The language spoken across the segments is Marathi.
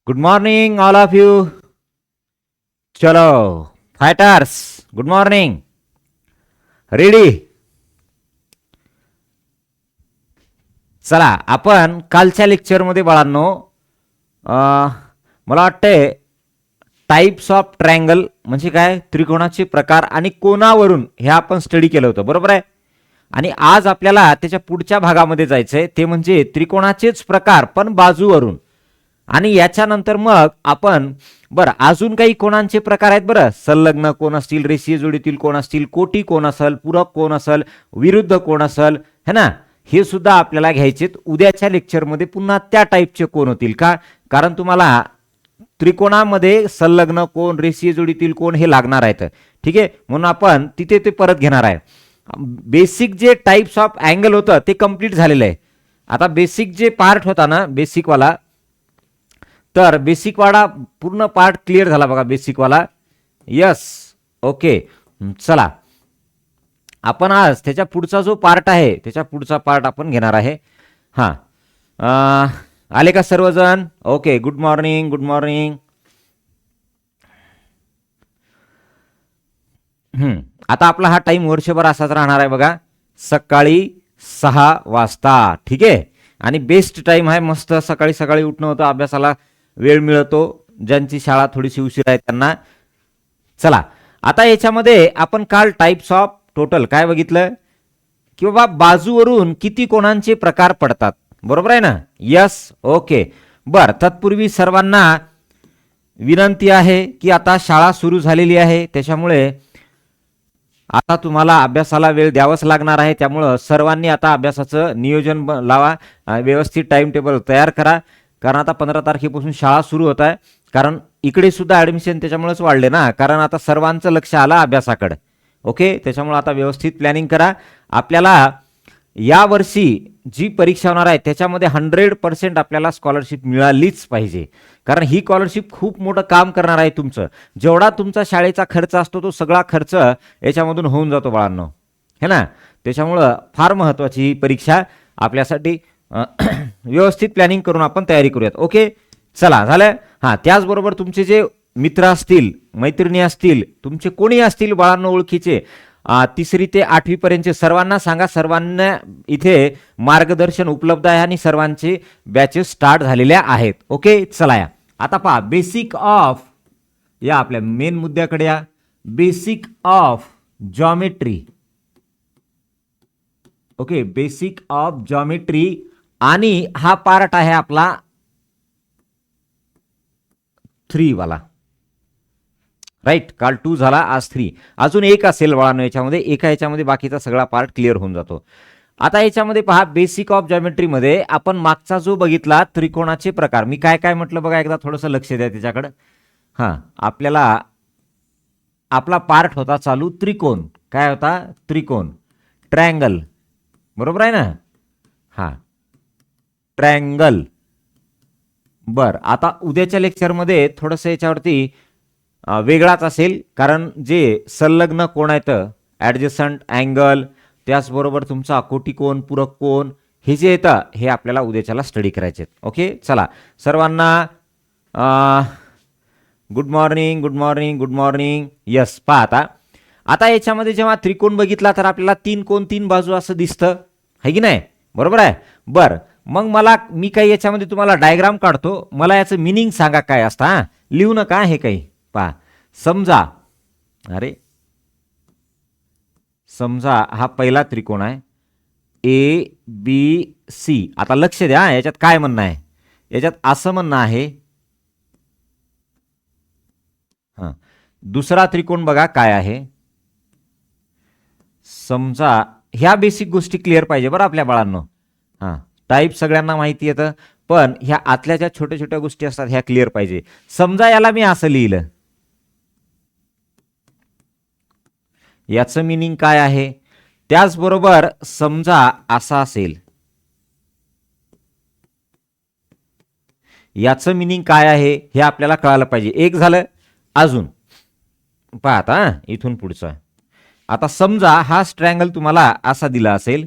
Good morning all of you. चलो फायटर्स, गुड मॉर्निंग. रेडी? चला, आपण कालच्या लेक्चरमध्ये बाळांनो मला वाटतंय टाइप्स ऑफ ट्रायंगल म्हणजे काय, त्रिकोणाचे प्रकार आणि कोनावरून हे आपण स्टडी केलं होतं, बरोबर आहे. आणि आज आपल्याला त्याच्या पुढच्या भागामध्ये जायचंय, ते म्हणजे त्रिकोणाचेच प्रकार पण बाजूवरून. आणि याच्यानंतर मग आपण अजून काही कोणांचे प्रकार आहेत बरं. संलग्न कोण असतील, रेषीय जोडीतील कोण असतील, कोटी कोण असेल, पूरक कोण असेल, विरुद्ध कोण असेल, है ना, हे सुद्धा आपल्याला घ्यायचे. उद्याच्या लेक्चरमध्ये पुन्हा त्या टाईपचे कोण होतील का, कारण तुम्हाला त्रिकोणामध्ये संलग्न कोण, रेषीय जोडीतील कोण हे लागणार आहेत. ठीक आहे, म्हणून आपण तिथे ते परत घेणार आहे. बेसिक जे टाइप्स ऑफ अँगल होतं ते कंप्लीट झालेलं आहे. आता बेसिक जे पार्ट होता ना, बेसिकवाला, तर बेसिकवाला पूर्ण पार्ट क्लिअर झाला बघा, बेसिकवाला. Yes, okay. चला, आपण आज त्याच्या पुढचा जो पार्ट आहे, त्याच्या पुढचा पार्ट आपण घेणार आहे. हां, आले का सर्वजण? Okay, good morning, good morning. आता आपला हा टाइम वर्षभर असाच राहणार आहे बघा, सकाळी 6 वाजता. ठीक आहे, आणि बेस्ट टाइम आहे, मस्त सकाळी सकाळी उठणं होतं, अभ्यासाला वेळ मिळतो, ज्यांची शाळा थोडीशी उशीर आहे त्यांना. चला, आता याच्यामध्ये आपण काल टाइप्स ऑफ टोटल काय बघितलं की बाबा बाजूवरून किती कोणांचे प्रकार पडतात, बरोबर आहे ना. Yes, okay. तत्पूर्वी सर्वांना विनंती आहे की आता शाळा सुरू झालेली आहे, त्याच्यामुळे आता तुम्हाला अभ्यासाला वेळ द्यावाच लागणार आहे. त्यामुळं सर्वांनी आता अभ्यासाचं नियोजन लावा, व्यवस्थित टाइम टेबल तयार करा, कारण आता 15 तारखेपासून शाळा सुरू होत आहे. कारण इकडे सुद्धा ॲडमिशन त्याच्यामुळेच वाढले ना, कारण आता सर्वांचं लक्ष आलं अभ्यासाकडे. ओके, त्याच्यामुळे आता व्यवस्थित प्लॅनिंग करा. आपल्याला यावर्षी जी परीक्षा होणार आहे त्याच्यामध्ये 100% आपल्याला स्कॉलरशिप मिळालीच पाहिजे, कारण ही स्कॉलरशिप खूप मोठं काम करणार आहे तुमचं. जेवढा तुमचा शाळेचा खर्च असतो तो सगळा खर्च याच्यामधून होऊन जातो बाळांनो, है ना. त्याच्यामुळं फार महत्त्वाची ही परीक्षा आपल्यासाठी. व्यवस्थित प्लॅनिंग करून आपण तयारी करूयात. ओके, चला, झालं. हां, त्याचबरोबर तुमचे जे मित्र असतील, मैत्रिणी असतील, तुमचे कोणी असतील बाळांनो ओळखीचे, 3री ते 8वी पर्यंतचे सर्वांना सांगा, सर्वांना इथे मार्गदर्शन उपलब्ध आहे आणि सर्वांचे बॅचेस स्टार्ट झालेल्या आहेत. ओके, चला या. आता पहा, बेसिक ऑफ, या आपल्या मेन मुद्द्याकडे या. Basic of geometry. Okay, basic of geometry. आणि हा पार्ट आहे आपला 3 वाला, राईट. काल 2 झाला, आज 3. अजून एक असेल बाळांनो याच्यामध्ये, एका याच्यामध्ये बाकीचा सगळा पार्ट क्लिअर होऊन जातो. आता याच्यामध्ये पहा, बेसिक ऑफ जॉमेट्रीमध्ये आपण मागचा जो बघितला त्रिकोणाचे प्रकार, मी काय काय म्हटलं बघा, एकदा थोडंसं लक्ष द्या त्याच्याकडं. हां, आपल्याला आपला पार्ट होता चालू त्रिकोण. काय होता? त्रिकोण, ट्रायंगल, बरोबर आहे ना. हां, ट्रायंगल. आता उद्याच्या लेक्चरमध्ये थोडंसं याच्यावरती वेगळाच असेल, कारण जे संलग्न कोण आहेत, ॲडजसंट अँगल, त्याचबरोबर तुमचा कोटिकोण, पूरक कोण, हे जे येतं हे आपल्याला उद्याच्याला स्टडी करायचे आहेत. ओके, चला सर्वांना good morning, good morning, good morning. Yes, पहा आता याच्यामध्ये जेव्हा त्रिकोण बघितला तर आपल्याला 3 कोण 3 बाजू असं दिसतं, आहे की नाही, बरोबर आहे. मग मी काही याच्यामध्ये तुम्हाला डायग्राम काढतो, मला याचं मिनिंग सांगा काय असतं. हां, लिहू नका हे काही. पहा, समजा हा पहिला त्रिकोण आहे, ABC. आता लक्ष द्या, याच्यात काय म्हणणं आहे, याच्यात असं म्हणणं आहे. हां, दुसरा त्रिकोण बघा काय आहे. समजा ह्या बेसिक गोष्टी क्लिअर पाहिजे बरं आपल्या बाळांनो. हां, टाईप सगळ्यांना माहिती येतं, पण ह्या आतल्या ज्या छोट्या छोट्या गोष्टी असतात ह्या क्लिअर पाहिजे. समजा याला मी असं लिहिलं, याचं मिनिंग काय आहे. त्याचबरोबर समजा असा असेल, याचं मिनिंग काय आहे हे आपल्याला कळायला पाहिजे. एक झालं. अजून पहा आता इथून पुढचं. आता समजा हा ट्रायंगल तुम्हाला असा दिला असेल,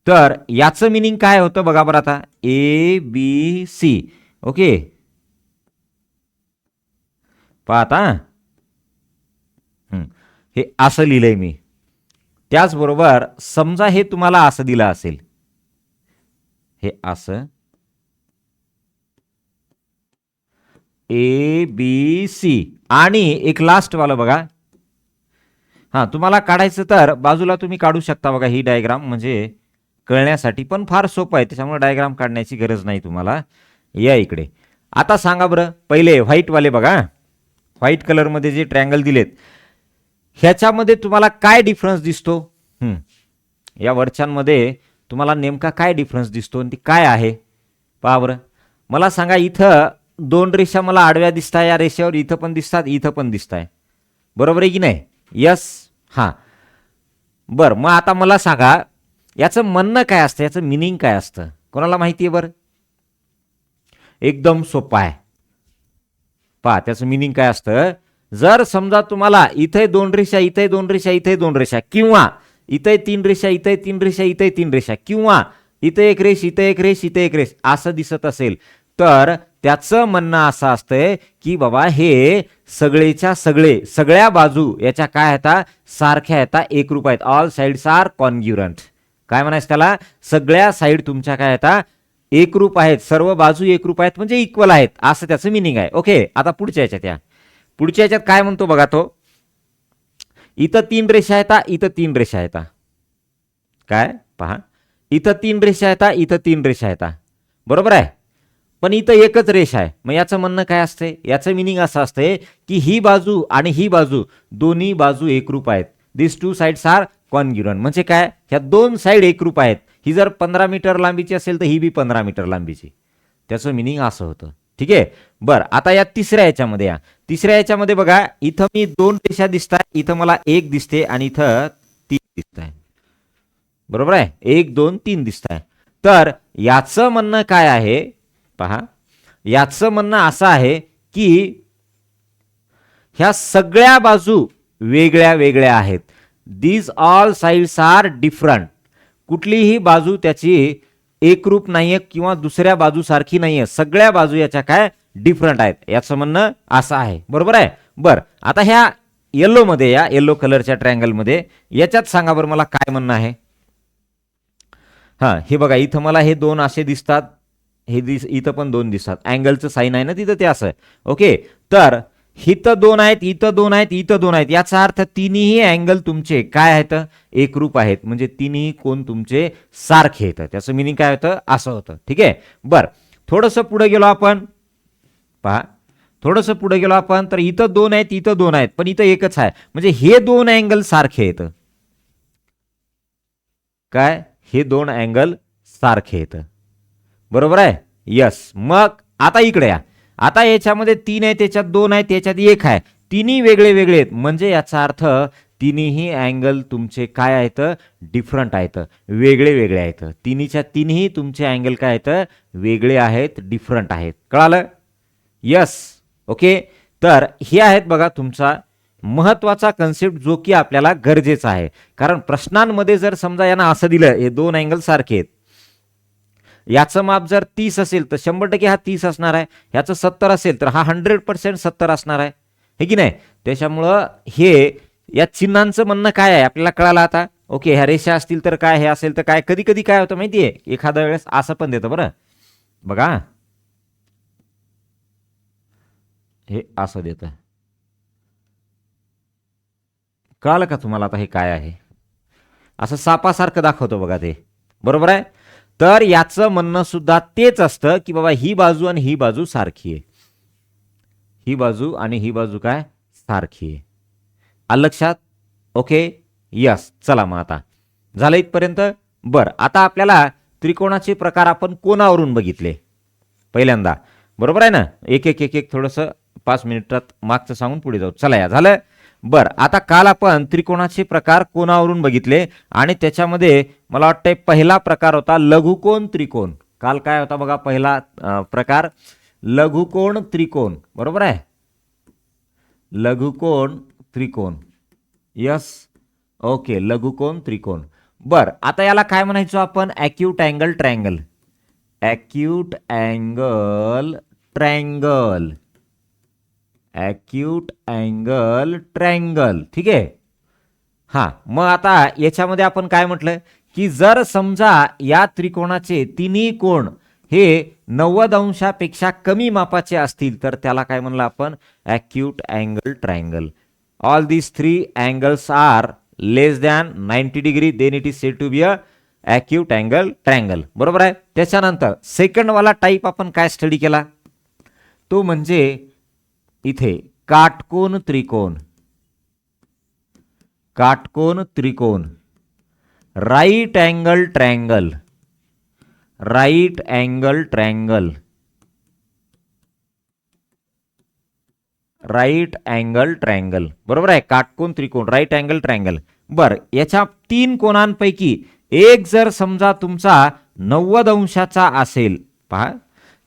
तर याचं मिनिंग काय होतं बघा बरं आता, ए बी सी. ओके, पाहता हे असं लिहिलंय मी. त्याचबरोबर समजा हे तुम्हाला असं दिलं असेल, हे असं ए बी सी आणि एक लास्ट वाला बघा. हां, तुम्हाला काढायचं तर बाजूला तुम्ही काढू शकता बघा ही डायग्राम, म्हणजे कळण्यासाठी पण फार सोपं आहे, त्याच्यामुळे डायग्राम काढण्याची गरज नाही तुम्हाला. या इकडे. आता सांगा बरं, पहिले व्हाईटवाले बघा, व्हाईट कलरमध्ये जे ट्रँगल दिलेत ह्याच्यामध्ये तुम्हाला काय डिफरन्स दिसतो? या वरच्यांमध्ये तुम्हाला नेमका काय डिफरन्स दिसतो आणि ती काय आहे पहा बरं. मला सांगा, इथं दोन रेषा मला आडव्या दिसताय, या रेषेवर इथं पण दिसतात, इथं पण दिसताय, बरोबर आहे की नाही? यस. हां, बरं, मग आता मला सांगा याचं म्हणणं काय असतं, याचं मिनिंग काय असतं, कोणाला माहिती आहे बरं? एकदम सोपं आहे. पहा त्याचं मिनिंग काय असतं. जर समजा तुम्हाला इथे दोन रेषा, इथे दोन रेषा, इथे दोन रेषा, किंवा इथे तीन रेषा, इथे तीन रेषा, इथे तीन रेषा, किंवा इथे एक रेष, इथे एक रेष, इथे एक रेष असं दिसत असेल, तर त्याचं म्हणणं असं असतंय की बाबा हे सगळेच्या सगळे, सगळ्या बाजू याच्या काय आहेत, सारख्या आहेत, एकरूप आहेत. All sides are congruent. काय म्हणायचं त्याला, सगळ्या साइड तुमच्या काय आहेत, एकरूप आहेत, सर्व बाजू एकरूप आहेत, म्हणजे इक्वल आहेत, असं त्याचं मिनिंग आहे. ओके, आता पुढच्या याच्यात पुढच्या याच्यात काय म्हणतो बघा तो. इथं तीन रेषा आहेत, इथं तीन रेषा आहेत, काय पहा, इथं तीन रेषा आहेत, इथं तीन रेषा आहेत, बरोबर आहे, पण इथं एकच रेषा आहे. मग याचं म्हणणं काय असते, याचं मिनिंग असं असते की ही बाजू आणि ही बाजू दोन्ही बाजू एकरूप आहेत. दिस टू साइड्स आर कॉन्ग्युरंट. म्हणजे काय, ह्या दोन साइड एकरूप आहेत. ही जर 15 मीटर लांबीची असेल तर ही बी 15 मीटर लांबीची. त्याचं मिनिंग असं होतं. ठीक आहे, बरं. आता या तिसऱ्या याच्यामध्ये या, तिसऱ्या याच्यामध्ये बघा, इथं मी दोन रेषा दिसत आहे, इथं मला एक दिसते आणि इथं तीन दिसत आहे, बरोबर आहे, एक दोन तीन दिसत आहे. तर याचं म्हणणं काय आहे पहा, याचं म्हणणं असं आहे की ह्या सगळ्या बाजू वेगळ्या वेगळ्या आहेत. These all sides are different. कुठलीही बाजू त्याची एकरूप नाहीये किंवा दुसऱ्या बाजूसारखी नाहीये, सगळ्या बाजू याच्या काय डिफरंट आहेत, याचं म्हणणं असं आहे, बरोबर आहे. बरं, आता ह्या येल्लो मध्ये, या येल्लो कलरच्या ट्रँगल मध्ये याच्यात सांगा बरं मला काय म्हणणं आहे. हां, हे बघा, इथं मला हे दोन असे दिसतात, हे इथं पण दोन दिसतात, अँगलचं साईन आहे ना तिथं, ते असं. ओके, तर इथं दोन आहेत, इथं दोन आहेत, इथं दोन आहेत, याचा अर्थ तिन्ही अँगल तुमचे काय आहेत, एकरूप आहेत, म्हणजे तिन्ही कोण तुमचे सारखे आहेत. त्याचं मिनिंग काय होतं, असं होतं. ठीक आहे, बरं. थोडंसं पुढे गेलो आपण, पहा, थोडंसं पुढे गेलो आपण, तर इथं दोन आहेत, इथं दोन आहेत, पण इथं एकच आहे, म्हणजे हे दोन अँगल सारखे आहेत. काय, हे दोन अँगल सारखे आहेत, बरोबर आहे. यस. मग आता इकडे या. आता याच्यामध्ये तीन आहे, त्याच्यात दोन आहे, त्याच्यात एक आहे, तिन्ही वेगळे वेगळे आहेत, म्हणजे याचा अर्थ तिन्ही अँगल तुमचे काय आहेत, डिफरंट आहेत, वेगळे वेगळे आहेत. तिन्हीच्या तिन्ही तुमचे अँगल काय आहेत, वेगळे आहेत, डिफरंट आहेत. कळालं? यस. ओके, तर हे आहेत बघा तुमचा महत्वाचा कन्सेप्ट, जो की आपल्याला गरजेचा आहे. कारण प्रश्नांमध्ये जर समजा यांना असं दिलं, हे दोन अँगल सारखे आहेत, याचं माप जर 30 असेल तर 100% हा 30 असणार आहे, ह्याचं 70 असेल तर हा 100% 70 असणार आहे, हे की नाही. त्याच्यामुळं हे या चिन्हांचं म्हणणं काय आहे आपल्याला कळालं आता. ओके, ह्या रेषा असतील तर काय, हे असेल तर काय. कधी कधी काय होतं माहितीये, एखाद्या वेळेस असं पण देतं बरं बघा, हे असं देतं. कळालं का तुम्हाला आता हे काय आहे, असं सापासारखं दाखवतो बघा ते, बरोबर आहे. तर याचं म्हणणं सुद्धा तेच असतं की बाबा ही बाजू आणि ही बाजू सारखी आहे, ही बाजू आणि ही बाजू काय सारखी आहे. आलं लक्षात? Okay, yes. चला मग आता झालं इथपर्यंत. बरं, आता आपल्याला त्रिकोणाचे प्रकार आपण कोणावरून बघितले पहिल्यांदा, बरोबर आहे ना. एक एक एक एक थोडंसं 5 मिनिटात मागचं सांगून पुढे जाऊ. चला, या झालं. बरं, आता काल आपण त्रिकोणाचे प्रकार कोणावरून बघितले आणि त्याच्यामध्ये मला वाटतंय पहिला प्रकार होता लघुकोण त्रिकोण. काल काय होता बघा, पहिला प्रकार लघुकोण त्रिकोण, बरोबर आहे, लघुकोण त्रिकोण. यस. ओके, लघुकोण त्रिकोण. बर, आता याला काय म्हणायचो आपण? Acute angle triangle. Acute angle triangle. Acute angle triangle. ठीक आहे. हां, मग आता याच्यामध्ये आपण काय म्हटलं की जर समजा या त्रिकोणाचे तिन्ही कोण हे 90 अंशापेक्षा कमी मापाचे असतील तर त्याला काय म्हणलं आपण? Acute angle triangle. All these three angles are less than 90 degree then it is said to be a acute angle triangle. बरोबर आहे. त्याच्यानंतर सेकंडवाला टाईप आपण काय स्टडी केला? तो म्हणजे इथे काटकोन त्रिकोण. काटकोन त्रिकोण. Right angle triangle. Right angle triangle. Right angle triangle. बरोबर आहे. काटकोन त्रिकोण, राईट अँगल ट्रायंगल. बर, याच्या तीन कोणांपैकी एक जर समजा तुमचा 90 अंशाचा असेल, पहा,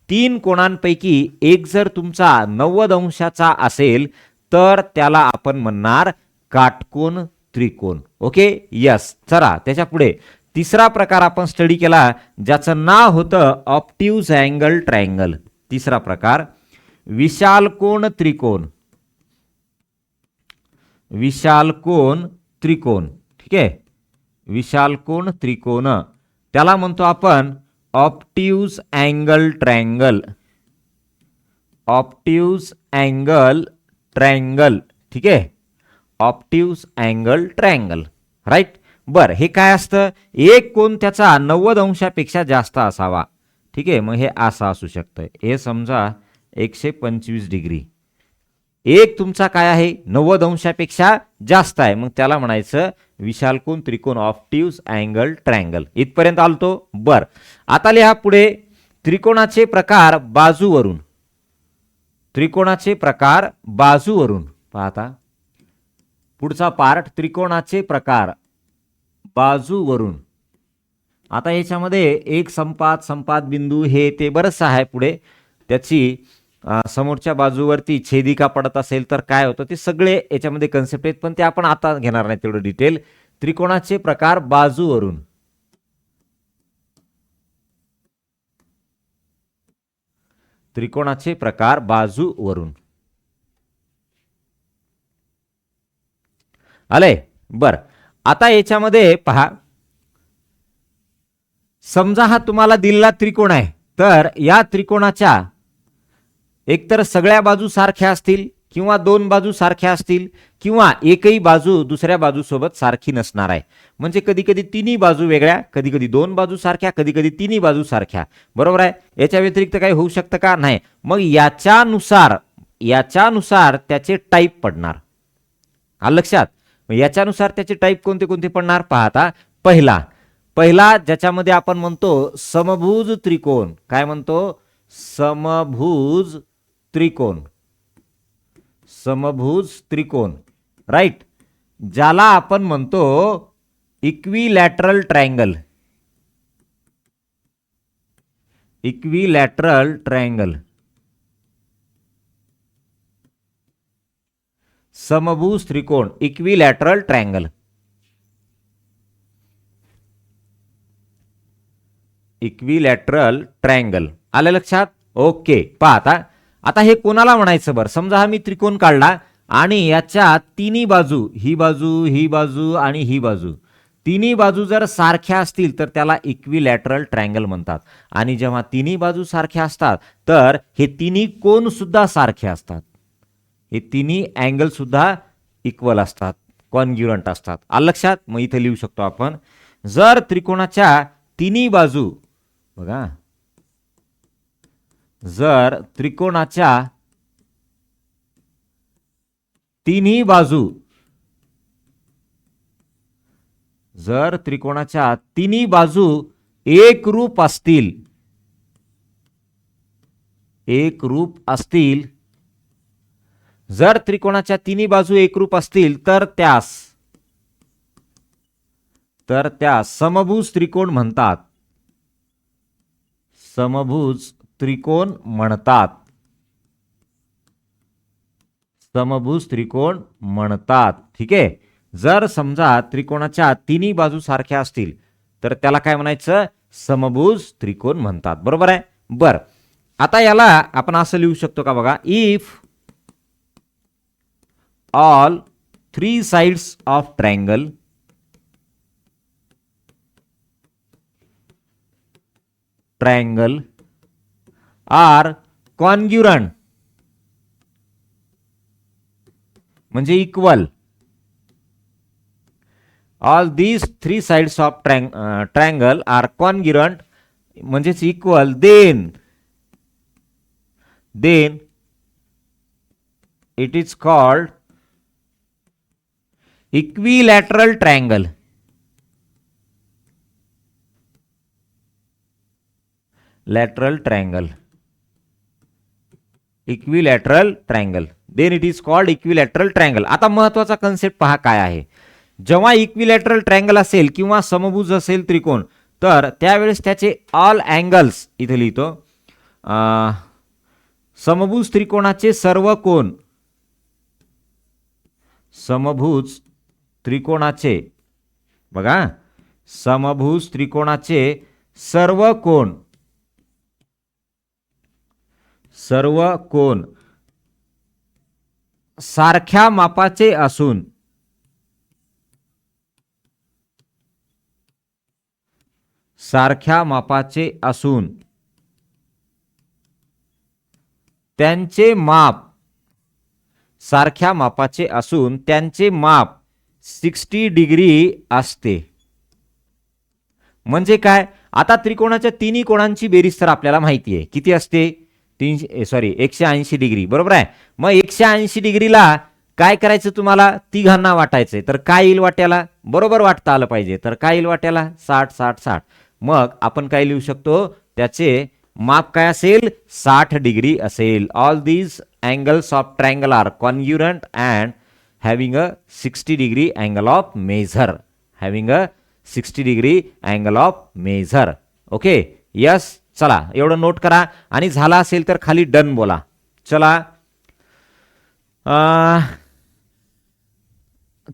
तीन कोणांपैकी एक जर तुमचा 90 अंशाचा असेल तर त्याला आपण म्हणणार काटकोन त्रिकोण. Okay, yes. चला त्याच्या पुढे तिसरा प्रकार आपण स्टडी केला ज्याचं नाव होतं ऑप्टिव्ज अँगल ट्रायंगल. तिसरा प्रकार विशालकोन त्रिकोण. विशालकोन त्रिकोण. ठीक आहे. विशालकोन त्रिकोण त्याला म्हणतो आपण obtuse angle triangle. Obtuse angle triangle. ठीक आहे. Obtuse angle triangle. राईट. बर, हे काय असतं? एक कोण त्याचा 90 अंशापेक्षा जास्त असावा. ठीक आहे. मग हे असं असू शकतं. हे समजा 125 डिग्री. एक तुमचा काय आहे? 90 अंशापेक्षा जास्त आहे. मग त्याला म्हणायचं विशालकोन त्रिकोण, ऑप्टिव्ज अँगल ट्रायंगल. इथपर्यंत आलतो. बर, आता लिहा पुढे त्रिकोणाचे प्रकार बाजूवरून. त्रिकोणाचे प्रकार बाजूवरून. पाहता पुढचा पार्ट त्रिकोणाचे प्रकार बाजूवरून. आता याच्यामध्ये एक संपात, संपात बिंदू, हे ते बरंच आहे. पुढे त्याची समोरच्या बाजूवरती छेदिका पडत असेल तर काय होतं ते सगळे याच्यामध्ये कन्सेप्ट आहेत, पण ते आपण आता घेणार नाही तेवढं डिटेल. त्रिकोणाचे प्रकार बाजूवरून. त्रिकोणाचे प्रकार बाजूवरून. आले. बर, आता याच्यामध्ये पहा, समजा हा तुम्हाला दिलेला त्रिकोण आहे तर या त्रिकोणाच्या एकतर सगळ्या बाजू सारख्या असतील किंवा दोन बाजू सारख्या असतील किंवा एकही बाजू दुसऱ्या बाजूसोबत सारखी नसणार आहे. म्हणजे कधी कधी तिन्ही बाजू वेगळ्या, कधी कधी दोन बाजू सारख्या, कधी कधी तिन्ही बाजू सारख्या. बरोबर आहे. याच्या व्यतिरिक्त काही होऊ शकतं का? नाही. मग याच्यानुसार त्याचे टाईप पडणार. आलं लक्षात? याच्यानुसार त्याचे टाईप कोणते कोणते पडणार? पाहता पहिला ज्याच्यामध्ये आपण म्हणतो समभुज त्रिकोण. काय म्हणतो? समभुज त्रिकोण. समभुज त्रिकोण. राईट. ज्याला आपण म्हणतो इक्विलॅटरल ट्रायंगल. Equilateral triangle. समभुज त्रिकोण, इक्विलॅटरल ट्रायंगल. Equilateral triangle. आलं लक्षात? ओके. पाहता आता हे कोणाला म्हणायचं? बरं, समजा हा मी त्रिकोण काढला आणि याच्या तिन्ही बाजू, ही बाजू, ही बाजू आणि ही बाजू, तिन्ही बाजू जर सारख्या असतील तर त्याला इक्विलॅटरल ट्रायंगल म्हणतात. आणि जेव्हा तिन्ही बाजू सारख्या असतात तर हे तिन्ही कोन सुद्धा सारखे असतात. हे तिन्ही अँगल सुद्धा इक्वल असतात, कॉन्ग्रुएंट असतात. आलं लक्षात? मग इथे लिहू शकतो आपण, जर त्रिकोणाच्या तिन्ही बाजू, बघा, जर त्रिकोणाच्या तिन्ही बाजू, जर त्रिकोणाच्या तिन्ही बाजू एकरूप असतील, एकरूप असतील, जर त्रिकोणाच्या तिन्ही बाजू एकरूप असतील तर त्यास समभुज त्रिकोण म्हणतात. समभुज त्रिकोण म्हणतात. समभुज त्रिकोण म्हणतात. ठीक आहे. जर समजा त्रिकोणाच्या तिन्ही बाजू सारख्या असतील तर त्याला काय म्हणायचं, समभुज त्रिकोण म्हणतात. बरोबर आहे. बर, आता याला आपण असं लिहू शकतो का बघा, if all three sides of triangle are congruent म्हणजे equal, all these three sides of triangle are congruent म्हणजेच equal, then it is called equilateral triangle. Equilateral triangle, then it is called equilateral triangle. आता महत्वाचा कन्सेप्ट पहा काय आहे. जेव्हा इक्विलॅटरल ट्रायंगल असेल किंवा समभुज असेल त्रिकोण, तर त्यावेळेस त्याचे ऑल अँगल्स इथे लिहितो, समभुज त्रिकोणाचे सर्व कोन, समभुज त्रिकोणाचे बघा, समभुज त्रिकोणाचे सर्व कोन सारख्या मापाचे असून त्यांचे माप 60 डिग्री असते. म्हणजे काय, आता त्रिकोणाच्या तिन्ही कोणांची बेरीज तर आपल्याला माहिती आहे किती असते, 180 डिग्री. बरोबर आहे. मग 180 डिग्रीला काय करायचं, तुम्हाला तिघांना वाटायचंय, तर काय येईल वाट्याला, बरोबर वाटता आलं पाहिजे, तर काय येईल वाट्याला, 60. मग आपण काय लिहू शकतो, त्याचे माप काय असेल, 60 डिग्री असेल. All these angles of triangle are congruent and having a 60 degree angle of measure. Okay, yes. चला एवढं नोट करा आणि झाला असेल तर खाली डन बोला.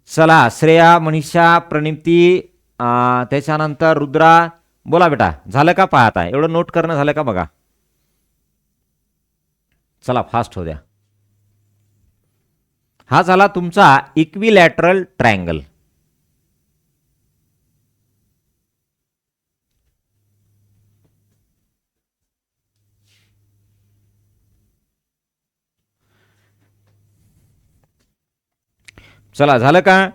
चला श्रेया, मनीषा, प्रणिती, त्याच्यानंतर रुद्रा, बोला बेटा, झालं का पाहता, एवढं नोट करणं झालं का बघा. चला फास्ट हो द्या. हा झाला तुमचा इक्विलॅटरल ट्रायंगल. चला झालं का,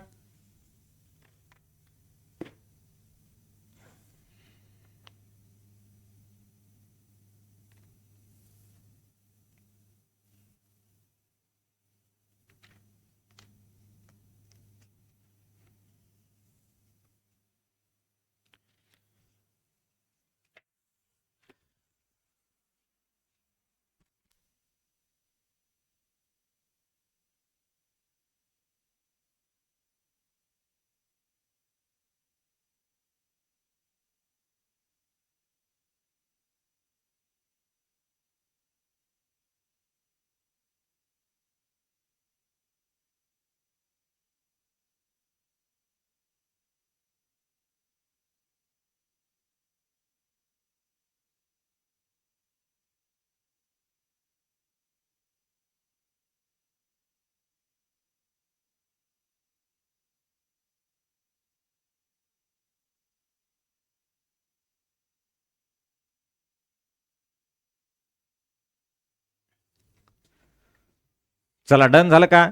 चला डन झालं का,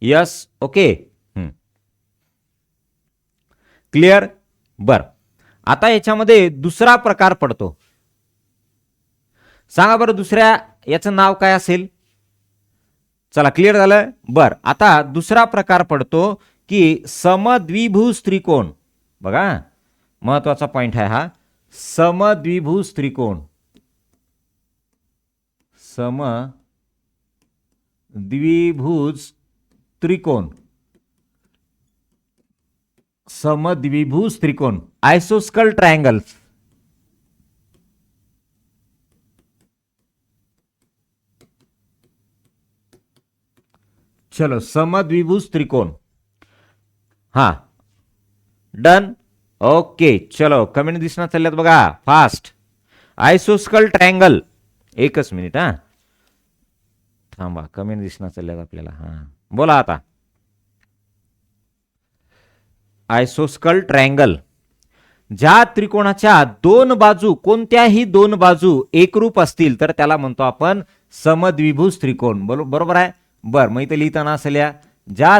यस. Okay, clear. बर, आता याच्यामध्ये दुसरा प्रकार पडतो, सांगा बरं दुसऱ्या याचं नाव काय असेल. चला क्लिअर झालं. बर, आता दुसरा प्रकार पडतो की समद्विभुज त्रिकोण. बघा महत्वाचा पॉइंट आहे हा, समद्विभुज त्रिकोण. समद्विभुज त्रिकोण आयसोस्कल ट्रायंगल्स. चलो समद्विभुज त्रिकोण. हां, डन. ओके, चलो कमेंट दिसणार चालल्यात बघा फास्ट. आयसोस्कल ट्रायंगल. एकच मिनिट हा, थांबा, कमेंट दिसणार चालल्यात आपल्याला. हां, बोला आता. आयसोस्कल ट्रायंगल. ज्या त्रिकोणाच्या दोन बाजू, कोणत्याही दोन बाजू एकरूप असतील तर त्याला म्हणतो आपण समद्विभुज त्रिकोण. बरोबर आहे. बर, मग इथे लिहिताना असल्या ज्या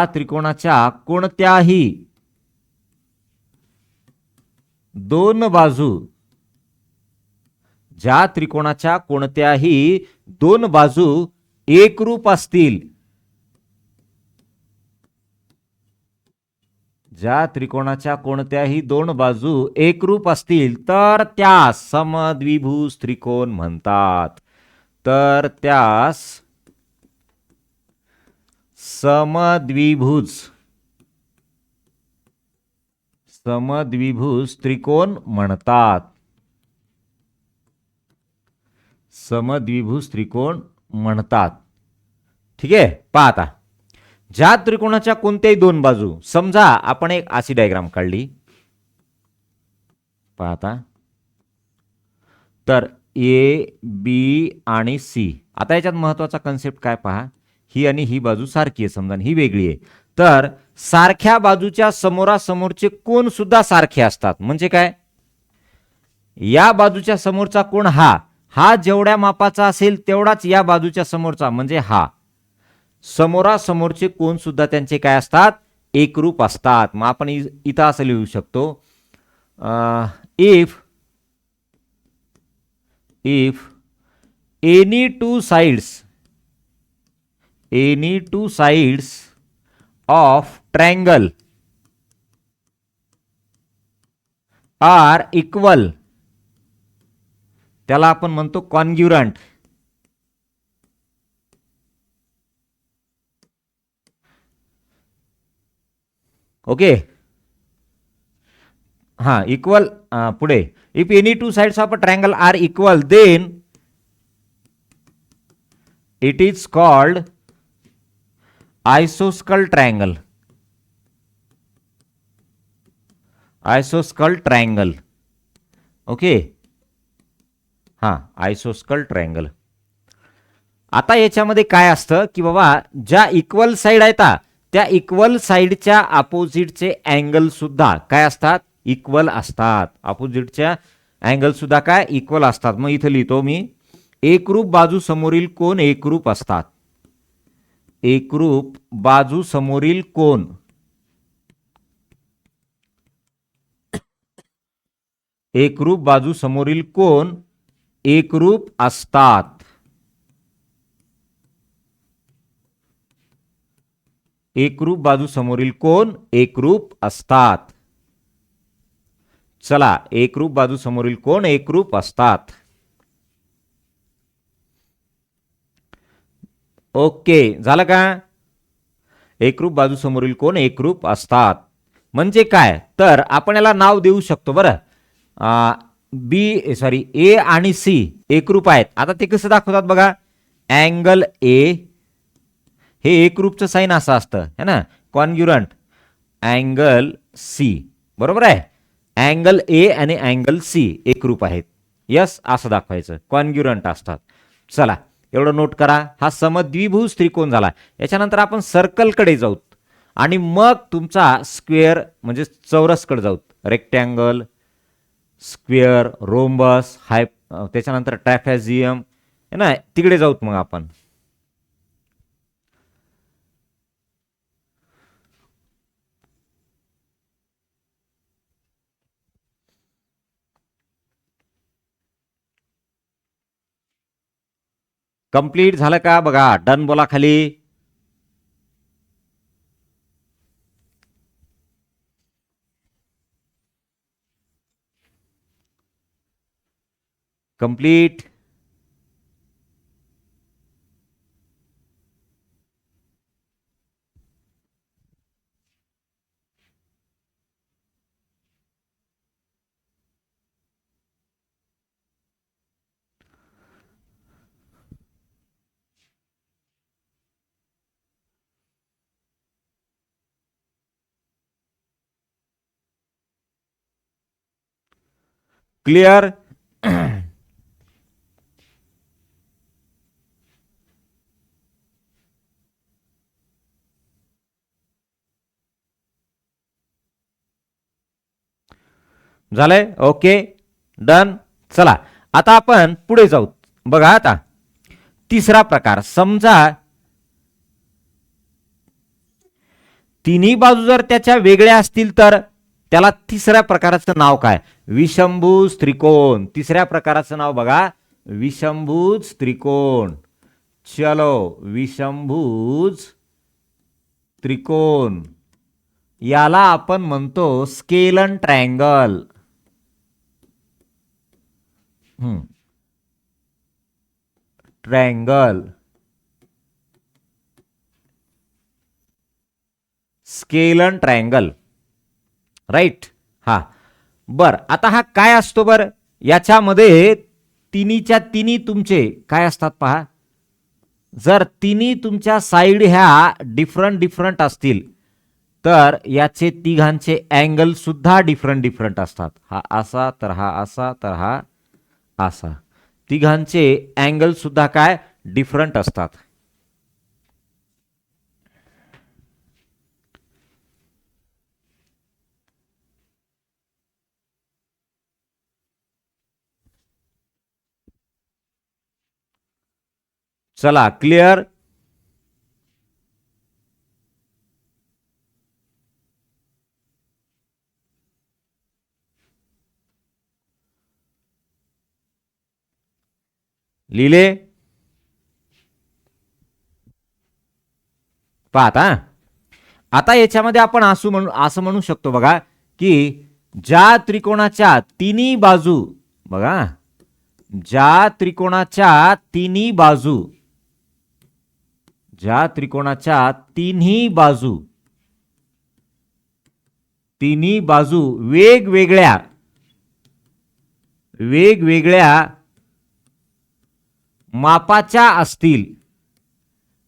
त्रिकोणाच्या कोणत्याही दोन बाजू, ज्या त्रिकोणाच्या कोणत्याही दोन बाजू एकरूप असतील, ज्या त्रिकोणाच्या कोणत्याही दोन बाजू एकरूप असतील तर त्यास समद्विभुज त्रिकोण म्हणतात. तर त्यास समद्विभुज त्रिकोण म्हणतात. समद्विभुज त्रिकोण म्हणतात. ठीक आहे. पहा आता, ज्या त्रिकोणाच्या कोणत्याही दोन बाजू, समजा आपण एक अशी डायग्राम काढली. पहा आता, तर ए बी आणि सी. आता याच्यात महत्वाचा कन्सेप्ट काय पहा, ही आणि ही बाजू सारखी आहे समजा, ही वेगळी आहे. तर सारख्या बाजूच्या समोरासमोरचे कोण सुद्धा सारखे असतात. म्हणजे काय, या बाजूच्या समोरचा कोण हा जेवढ्या मापाचा असेल तेवढाच या बाजूच्या समोरचा, म्हणजे हा. समोरासमोरचे कोण सुद्धा त्यांचे काय असतात, एकरूप असतात. मग आपण इथं असं लिहू शकतो, if any two sides of triangle R equal, त्याला आपण म्हणतो कॉन्ग्युरंट. ओके, हा, इक्वल. पुढे, if any two sides of a triangle R equal then it is called आयसोस्कल triangle. आयसोस्कल triangle. Okay, हा, आयसोस्कल ट्रायंगल. आता याच्यामध्ये काय असतं की बाबा, ज्या इक्वल साइड आहेत त्या इक्वल साइडच्या अपोजिटचे अँगल सुद्धा काय असतात, इक्वल असतात. अपोजिटच्या अँगल सुद्धा काय, इक्वल असतात. मग इथं लिहितो मी, एकरूप बाजू समोरील कोण एकरूप असतात. एकरूप बाजू समोरील कोण एकरूप बाजू समोरील कोण एकरूप असतात. एकरूप बाजू समोरील कोण एकरूप असतात. चला, एकरूप बाजू समोरील कोण एकरूप असतात. ओके, झालं का. एकरूप बाजू समोरील कोण एकरूप असतात म्हणजे काय, तर आपण याला नाव देऊ शकतो. बरं, ए आणि सी एकरूप आहेत. आता ते कसं दाखवतात बघा, अँगल ए, हे एकरूपचं साइन असं असतं है ना, कॉन्ग्युरंट. अँगल सी, बरोबर आहे. अँगल ए आणि अँगल सी एकरूप आहेत. यस, असं दाखवायचं, कॉन्ग्युरंट असतात. चला, एवढं नोट करा. हा समद्विभुज त्रिकोण झाला. याच्यानंतर आपण सर्कलकडे जाऊ आणि मग तुमचा स्क्वेअर म्हणजे चौरसकडे जाऊ. रेक्टँगल, स्क्वेअर, रोम्बस, त्याच्यानंतर ट्रॅफॅझियम है ना, तिकडे जाऊत मग आपण. कंप्लीट झालं का बघा, डन बोला खाली. कंप्लीट. क्लिअर? झालंय? Okay, done. चला आता आपण पुढे जाऊ. बघा आता तिसरा प्रकार. समजा तिन्ही बाजू जर त्याच्या वेगळ्या असतील तर त्याला तिसऱ्या प्रकाराचं नाव काय? विषमभुज त्रिकोण. तिसऱ्या प्रकाराचं नाव बघा, विषमभुज त्रिकोण. चलो, विषमभुज त्रिकोण. याला आपण म्हणतो scalene triangle. Triangle, scalene triangle, right. हा बर, आता हा काय असतो बर? याच्यामध्ये तिन्हीच्या तिन्ही तुमचे काय असतात पहा. जर तिन्ही तुमच्या साईड ह्या डिफरंट डिफरंट असतील तर याचे तिघांचे अँगल सुद्धा डिफरंट डिफरंट असतात. हा असा तर हा असा तर हा असा. तिघांचे अँगल सुद्धा काय डिफरंट असतात. चला, क्लिअर? लिहिले? पाहता. आता याच्यामध्ये आपण असं म्हणू शकतो बघा की ज्या त्रिकोणाच्या तिन्ही बाजू, बघा, ज्या त्रिकोणाच्या तिन्ही बाजू, ज्या त्रिकोणाच्या तिन्ही बाजू, तिन्ही बाजू वेगवेगळ्या वेगवेगळ्या मापाच्या असतील,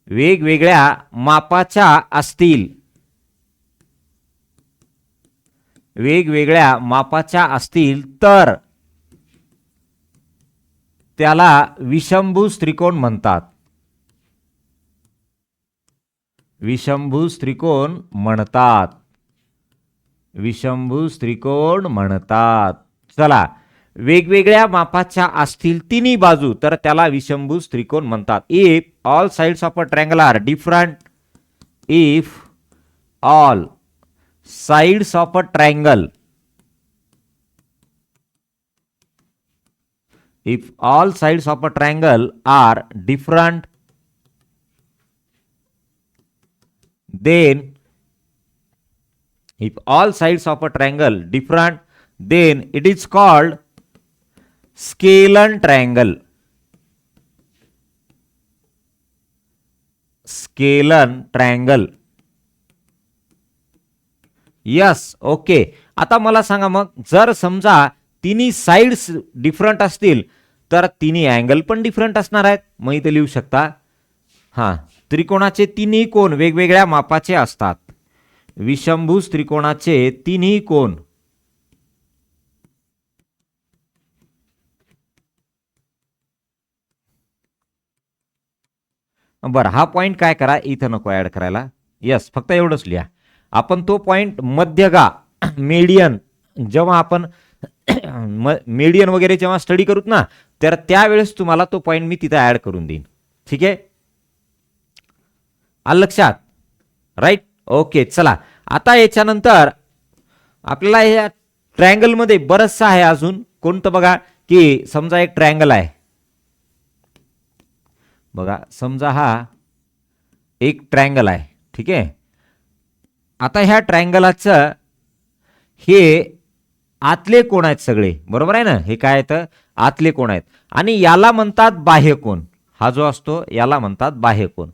वेगवेगळ्या मापाच्या असतील, वेगवेगळ्या मापाच्या असतील तर त्याला विषमभुज त्रिकोण म्हणतात. विषमभुज त्रिकोण म्हणतात. विषमभुज त्रिकोण म्हणतात. चला, वेगवेगळ्या मापाच्या असतील तिन्ही बाजू तर त्याला विषमभुज त्रिकोण म्हणतात. If all sides of a triangle are different, if all sides of a triangle, if all sides of a triangle are different, then if all sides of a triangle different, then it is called scalene triangle. Scalene triangle. Yes, okay. आता मला सांगा मग, जर समजा तिन्ही साइड्स डिफरंट असतील तर तिन्ही अँगल पण डिफरंट असणार आहेत. मग इथे लिहू शकता, हा, त्रिकोणाचे तिन्ही कोन वेगवेगळ्या मापाचे असतात. विषमभुज त्रिकोणाचे तिन्ही कोन बरं. हा पॉइंट काय करा, इथं नको ऍड करायला. यस, फक्त एवढंच लिहा. आपण तो पॉइंट मध्यगा, मीडियन, जेव्हा आपण मीडियन वगैरे जेव्हा स्टडी करूत ना, तर त्यावेळेस तुम्हाला तो पॉइंट मी तिथे ऍड करून देईन. ठीक आहे, आलं लक्षात? Right, okay. चला, आता याच्यानंतर आपल्याला या ट्रायंगल मध्ये बरंचसं आहे अजून. कोणतं बघा, की समजा एक ट्रायंगल आहे. बघा, समजा हा एक ट्रायंगल आहे. ठीक आहे. आता ह्या ट्रायंगलाचं हे आतले कोण आहेत सगळे, बरोबर आहे ना? हे काय आहेत? आतले कोण आहेत. आणि याला म्हणतात बाह्यकोन. हा जो असतो याला म्हणतात बाह्यकोन.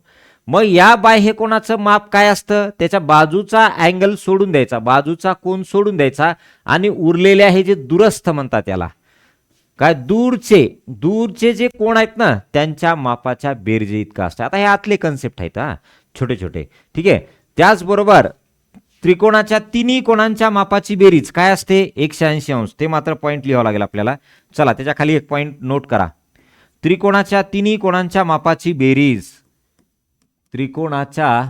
मग या बाह्यकोनाचं माप काय असतं? त्याच्या बाजूचा अँगल सोडून द्यायचा, बाजूचा कोन सोडून द्यायचा, आणि उरलेले हे जे दूरस्थ म्हणतात याला काय, दूरचे जे कोण आहेत ना, त्यांच्या मापाच्या बेरजे इतका असतं. आता हे आतले कन्सेप्ट आहेत, हा, छोटे छोटे. ठीक आहे. त्याचबरोबर त्रिकोणाच्या तिन्ही कोणांच्या मापाची बेरीज काय असते 180 अंश. ते मात्र पॉईंट लिहावं लागेल आपल्याला. चला त्याच्या खाली एक पॉईंट नोट करा. त्रिकोणाच्या तिन्ही कोणांच्या मापाची बेरीज, त्रिकोणाच्या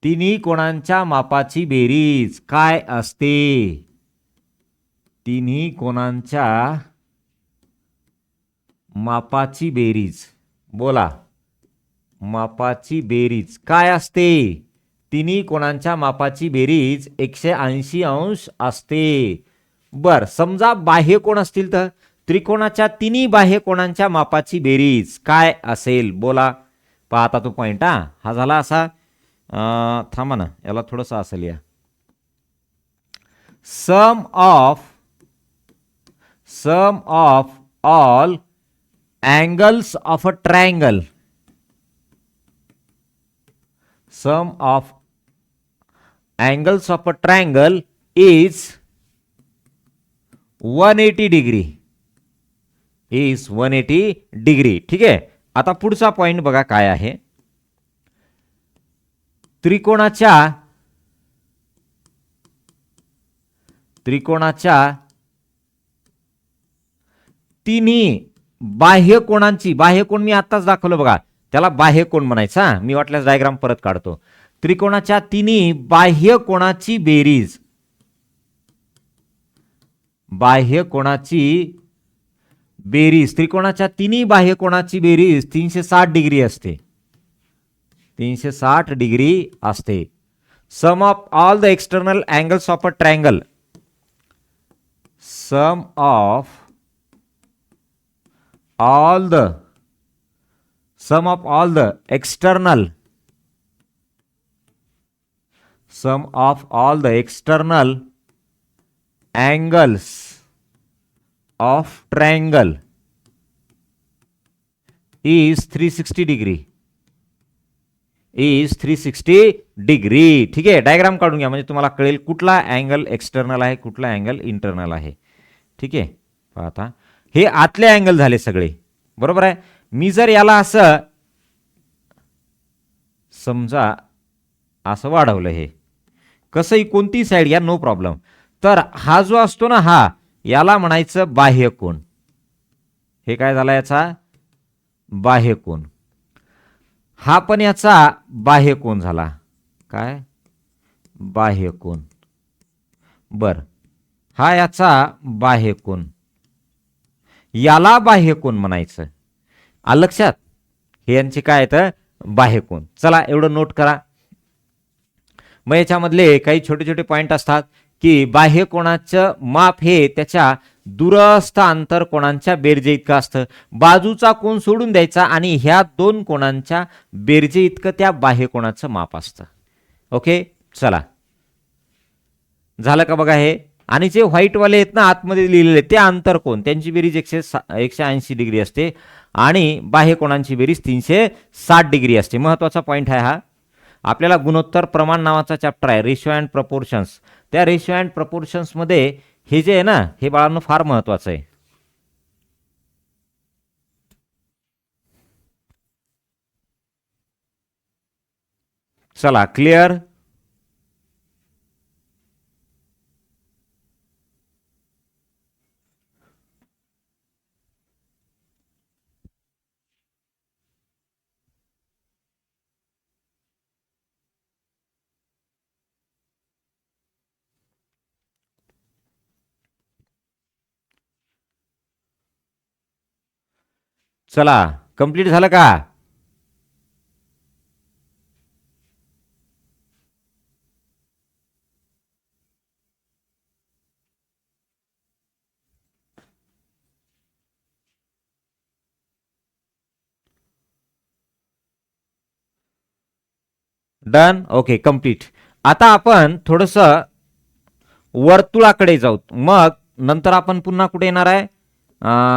तिन्ही कोणांच्या मापाची बेरीज काय असते? तिन्ही कोणांच्या मापाची बेरीज, बोला, मापाची बेरीज काय असते? तिन्ही कोणांच्या मापाची बेरीज 180 अंश असते. बर, समजा बाह्य कोण असतील तर त्रिकोणाच्या तिन्ही बाह्य कोणांच्या मापाची बेरीज काय असेल? बोला. पहा आता तो पॉइंट, हा झाला असा. थांबा ना, याला थोडंसं असेल या. Sum of all angles of a triangle, sum of angles of a triangle is 180 degree, is 180 degree. ठीक आहे. आता पुढचा पॉइंट बघा काय आहे. त्रिकोणाच्या तिन्ही बाह्य कोणांची, बाह्य कोण मी आत्ताच दाखवलं बघा, त्याला बाह्य कोण म्हणायचा. मी वाटल्यास डायग्राम परत काढतो. त्रिकोणाच्या तिन्ही बाह्य कोणाची बेरीज, बाह्य कोणाची बेरीज, त्रिकोणाच्या तिन्ही बाह्य कोणाची बेरीज 360 डिग्री असते, 360 डिग्री असते. Sum of all the external angles of a triangle, sum of all the sum of all the external angles of triangle is 360 degree, is 360 degree. ठीक आहे. डायग्राम काढून घ्या म्हणजे तुम्हाला कळेल कुठला अँगल एक्सटर्नल आहे, कुठला अँगल इंटरनल आहे. ठीक आहे. आता हे आतले अँगल झाले सगळे, बरोबर आहे. मी जर याला असं समजा असं वाढवलं, हे कसंही कोणती साईड या, नो प्रॉब्लेम. तर हा जो असतो ना, हा याला म्हणायचं बाह्य कोन. हे काय झाला याचा बाह्य कोन. हा पण याचा बाह्य कोन झाला. काय बाह्य कोन. बर, हा याचा बाह्य कोन, याला बाह्य कोन म्हणायचं. आलं लक्षात? हे यांचे काय आहेत बाह्य कोन. चला एवढं नोट करा. मग याच्यामधले काही छोटे छोटे पॉइंट असतात की बाह्य कोणाचं माप हे त्याच्या दूरस्थ अंतर कोणांच्या बेरजे इतकं असतं. बाजूचा कोन सोडून द्यायचा आणि ह्या दोन कोणांच्या बेरजे इतकं त्या बाह्य कोणाचं माप असतं. ओके, चला झालं का बघा हे. आणि जे व्हाईटवाले आहेत ना आतमध्ये लिहिलेले, ते अंतर कोण, त्यांची बेरीज 180 डिग्री असते आणि बाह्य कोणांची बेरीज 360 डिग्री असते. महत्वाचा पॉईंट आहे हा. आपल्याला गुणोत्तर प्रमाण नावाचा चॅप्टर आहे, रेशिओ अँड प्रपोर्शन्स. त्या रेशिओ अँड प्रपोर्शन्स मध्ये हे जे आहे ना, हे बाळांनो फार महत्वाचं आहे. चला क्लिअर. चला कंप्लीट झालं का? डन. Okay, complete. आता आपण थोडस वर्तुळाकडे जाऊ. मग नंतर आपण पुन्हा कुठे येणार आहे,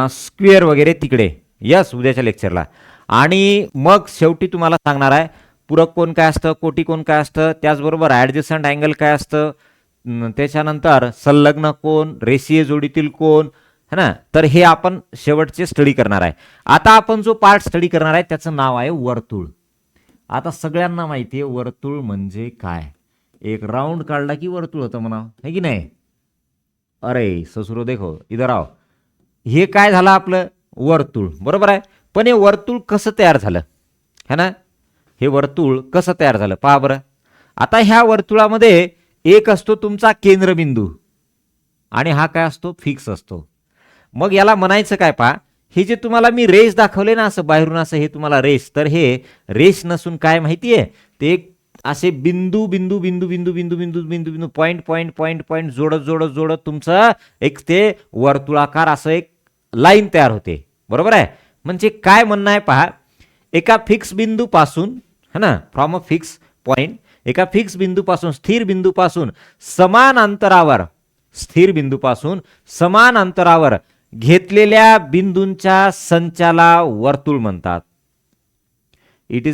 स्क्वेअर वगैरे तिकडे. यस, उद्याच्या लेक्चरला. आणि मग शेवटी तुम्हाला सांगणार आहे पूरक कोण काय असतं, कोटी कोण काय असतं, त्याचबरोबर ॲडजस्टंट अँगल काय असतं, त्याच्यानंतर संलग्न कोण, रेषीय जोडीतील कोण, है ना. तर हे आपण शेवटचे स्टडी करणार आहे. आता आपण जो पार्ट स्टडी करणार आहे त्याचं नाव आहे वर्तुळ. आता सगळ्यांना माहिती आहे वर्तुळ म्हणजे काय. एक राऊंड काढला की वर्तुळ होतं म्हणा, है की नाही. अरे ससुरो देखो इधर आओ. हे काय झालं आपलं वर्तुळ, बरोबर आहे. पण हे वर्तुळ कसं तयार झालं है ना, हे वर्तुळ कसं तयार झालं पहा बरं. आता ह्या वर्तुळामध्ये एक असतो तुमचा केंद्रबिंदू आणि हा काय असतो फिक्स असतो. मग याला म्हणायचं काय पहा, हे जे तुम्हाला मी रेष दाखवले ना असं बाहेरून असं, हे तुम्हाला रेष, तर हे रेष नसून काय माहितीये, ते असे बिंदू बिंदू बिंदू बिंदू बिंदू बिंदू बिंदू बिंदू पॉईंट पॉईंट पॉईंट पॉईंट जोडत जोडत जोडत तुमचं एक ते वर्तुळाकार असं एक लाईन तयार होते, बरोबर आहे. म्हणजे काय म्हणणं आहे पहा, एका फिक्स बिंदू पासून है ना, फ्रॉम अ फिक्स पॉइंट, एका फिक्स बिंदूपासून स्थिर बिंदूपासून समान अंतरावर, स्थिर बिंदूपासून समान अंतरावर घेतलेल्या बिंदूंच्या संचाला वर्तुळ म्हणतात. It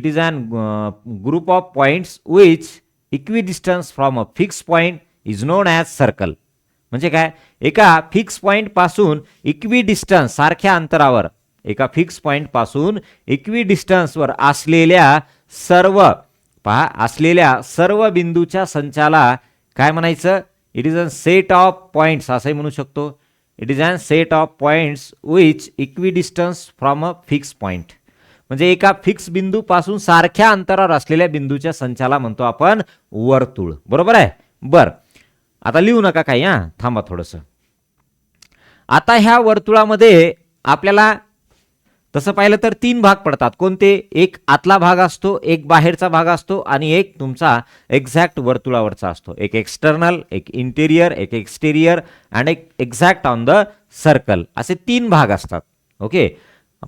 is an group of points which equidistance from a fix point is known as circle. म्हणजे काय, एका फिक्स पॉइंट पासून इक्विडिस्टन्स सारख्या अंतरावर, एका फिक्स पॉइंट पासून इक्विडिस्टन्सवर असलेल्या सर्व, पहा असलेल्या सर्व बिंदूच्या संचाला काय म्हणायचं, it is a set of points असंही म्हणू शकतो. It is an set of points which equidistance from a fix point. म्हणजे एका फिक्स बिंदू पासून सारख्या अंतरावर असलेल्या बिंदूच्या संचाला म्हणतो आपण वर्तुळ, बरोबर आहे. बर, आता लिहू नका काही, थांबा थोडंसं. आता ह्या वर्तुळामध्ये आपल्याला तसं पाहिलं तर तीन भाग पडतात. कोणते, एक आतला भाग असतो, एक बाहेरचा भाग असतो आणि एक तुमचा एक्झॅक्ट वर्तुळावरचा असतो. एक एक्सटर्नल, एक इंटेरियर, एक एक्सटेरियर आणि एक एक्झॅक्ट ऑन द सर्कल, असे तीन भाग असतात. ओके,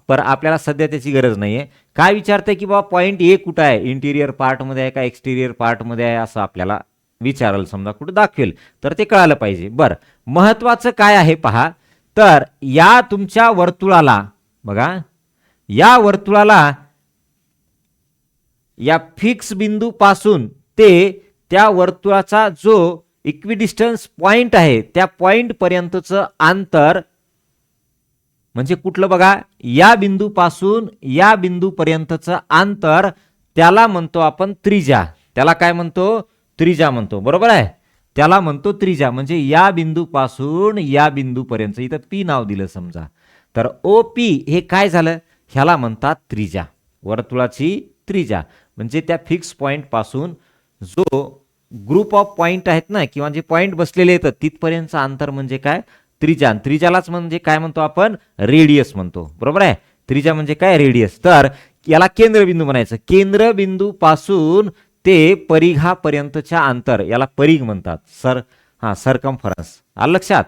पर आपल्याला सध्या त्याची गरज नाहीये. काय विचारतंय की बाबा पॉईंट ए कुठं आहे, इंटिरियर पार्टमध्ये आहे का एक्सटेरियर पार्टमध्ये आहे, असं आपल्याला विचारलं, समजा कुठं दाखवेल तर ते कळालं पाहिजे. बरं, महत्वाचं काय आहे पहा, तर या तुमच्या वर्तुळाला बघा, या वर्तुळाला या फिक्स बिंदू पासून ते त्या वर्तुळाचा जो इक्विडिस्टन्स पॉइंट आहे त्या पॉइंट पर्यंतचं अंतर, म्हणजे कुठलं बघा, या बिंदू पासून या बिंदू पर्यंतचं अंतर, त्याला म्हणतो आपण त्रिज्या. त्याला काय म्हणतो, त्रिज्या म्हणतो, बरोबर आहे. त्याला म्हणतो त्रिज्या. म्हणजे या बिंदू पासून या बिंदू पर्यंत, इथं पी नाव दिलं समजा, तर ओ पी हे काय झालं, ह्याला म्हणतात त्रिज्या, वर्तुळाची त्रिज्या. म्हणजे त्या फिक्स पॉइंट पासून जो ग्रुप ऑफ पॉइंट आहेत ना, किंवा जे पॉइंट बसलेले आहेत तिथपर्यंतचं अंतर म्हणजे काय, त्रिज्या. त्रिज्यालाच म्हणजे काय म्हणतो आपण, रेडियस म्हणतो, बरोबर आहे. त्रिज्या म्हणजे काय, रेडियस. तर याला केंद्रबिंदू म्हणायचं. केंद्रबिंदू पासून ते परिघापर्यंतच्या अंतर याला परिघ म्हणतात. सरकमफरन्स, आलं लक्षात.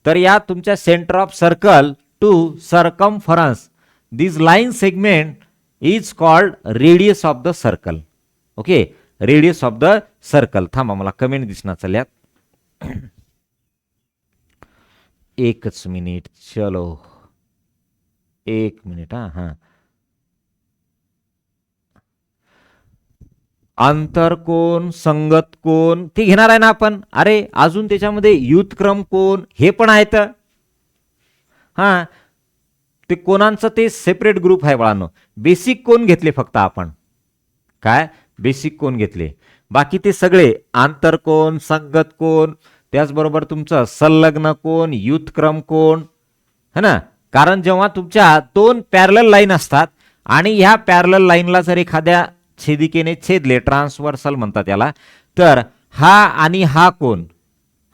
तर या तुमच्या centre of circle to circumference, this line segment is called radius of the circle. Okay, radius of the circle. थांबा, मला कमेंट दिसणार चालल्यात, एकच मिनिट, चलो एक मिनिट. हा, अंतर कोण, संगत कोण, ते घेणार आहे ना आपण. अरे अजून त्याच्यामध्ये युद्धक्रम कोण हे पण आहेत. हा, ते कोणांचं ते सेपरेट ग्रुप आहे बाळांनो. बेसिक कोण घेतले फक्त आपण, काय बेसिक कोण घेतले, बाकी ते सगळे आंतर कोण, संगत कोण, त्याचबरोबर तुमचं संलग्न कोण, युद्धक्रम कोण, है ना. कारण जेव्हा तुमच्या दोन पॅरलल लाईन असतात आणि ह्या पॅरलल लाईनला जर एखाद्या छेदिकेने छेदले, ट्रान्सव्हर्सल म्हणतात याला, तर हा आणि हा कोण,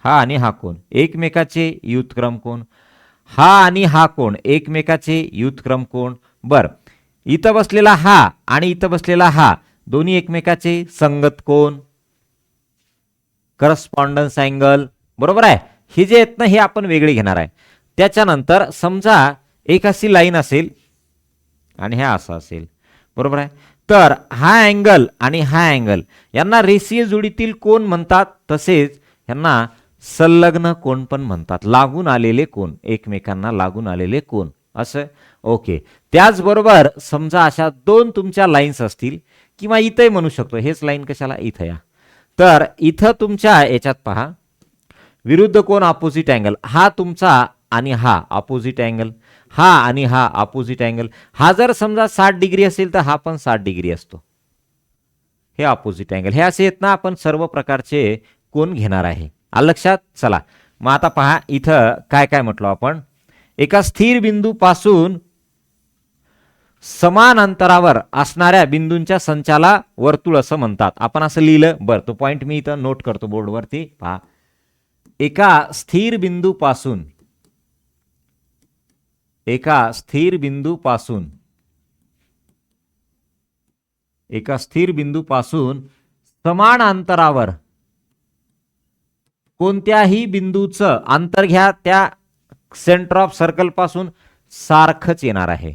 हा आणि हा कोण एकमेकाचे युद्धक्रम कोण, हा आणि हा कोण एकमेकाचे युद्धक्रम कोण. बर, इथं बसलेला हा आणि इथं बसलेला हा दोन्ही एकमेकाचे संगत कोण, करस्पॉन्डन्स अँगल, बरोबर आहे. हे जे आहेत ना हे आपण वेगळे घेणार आहे. त्याच्यानंतर समजा एक अशी लाईन असेल आणि हा असा असेल, बरोबर आहे. तर हा अँगल आणि हा अँगल यांना रेषीय जोडीतील कोण म्हणतात, तसेच यांना संलग्न कोण पण म्हणतात. लागून आलेले कोण, एकमेकांना लागून आलेले कोण, असं. ओके, त्याचबरोबर समजा अशा दोन तुमच्या लाईन्स असतील, किंवा इथंही म्हणू शकतो, हेच लाईन कशाला इथं या, तर इथं तुमच्या याच्यात पहा विरुद्ध कोण, अपोजिट अँगल, हा तुमचा आणि हा अपोजिट अँगल, हा आणि हा अपोजिट अँगल. हा जर समजा 60 डिग्री असेल तर हा पण 60 डिग्री असतो. हे अपोजिट अँगल. हे असे आहेत ना, आपण सर्व प्रकारचे कोण घेणार आहे. आलं लक्षात? चला मग आता पहा इथं काय काय म्हटलो आपण. एका स्थिर बिंदूपासून समान अंतरावर असणाऱ्या बिंदूंच्या संचाला वर्तुळ असं म्हणतात. आपण असं लिहिलं. बरं, तो पॉइंट मी इथं नोट करतो बोर्डवरती. पहा, एका स्थिर बिंदूपासून एका स्थिर बिंदूपासून एका स्थिर बिंदूपासून समान अंतरावर कोणत्याही बिंदूचं अंतर घ्या, त्या सेंटर ऑफ सर्कल पासून सारखंच येणार आहे.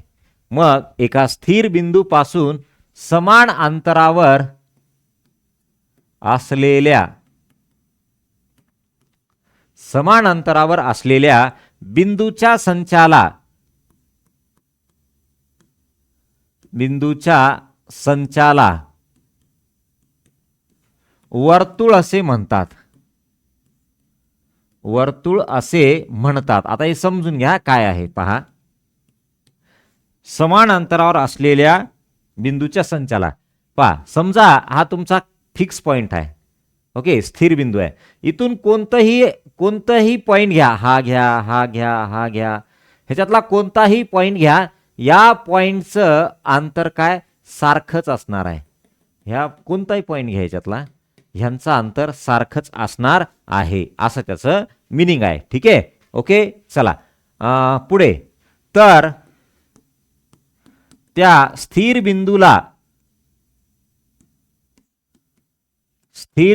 मग एका स्थिर बिंदूपासून समान अंतरावर असलेल्या बिंदूच्या संचाला वर्तुळ असे म्हणतात. वर्तुळ असे म्हणतात. आता हे समजून घ्या काय आहे. पहा, समान अंतरावर असलेल्या बिंदूच्या संचाला. पहा, समजा हा तुमचा फिक्स पॉइंट आहे. ओके, स्थिर बिंदू आहे. इथून कोणताही पॉइंट घ्या, हा घ्या, हा घ्या, हा घ्या, ह्याच्यातला कोणताही पॉइंट घ्या, या पॉइंटचं अंतर काय सारखंच असणार आहे. ह्या कोणताही पॉइंट घ्या ह्याच्यातला, ह्यांचं अंतर सारखंच असणार आहे, असं त्याचं मिनिंग आहे. ठीक आहे. ओके, चला पुढे. तर त्या स्थिर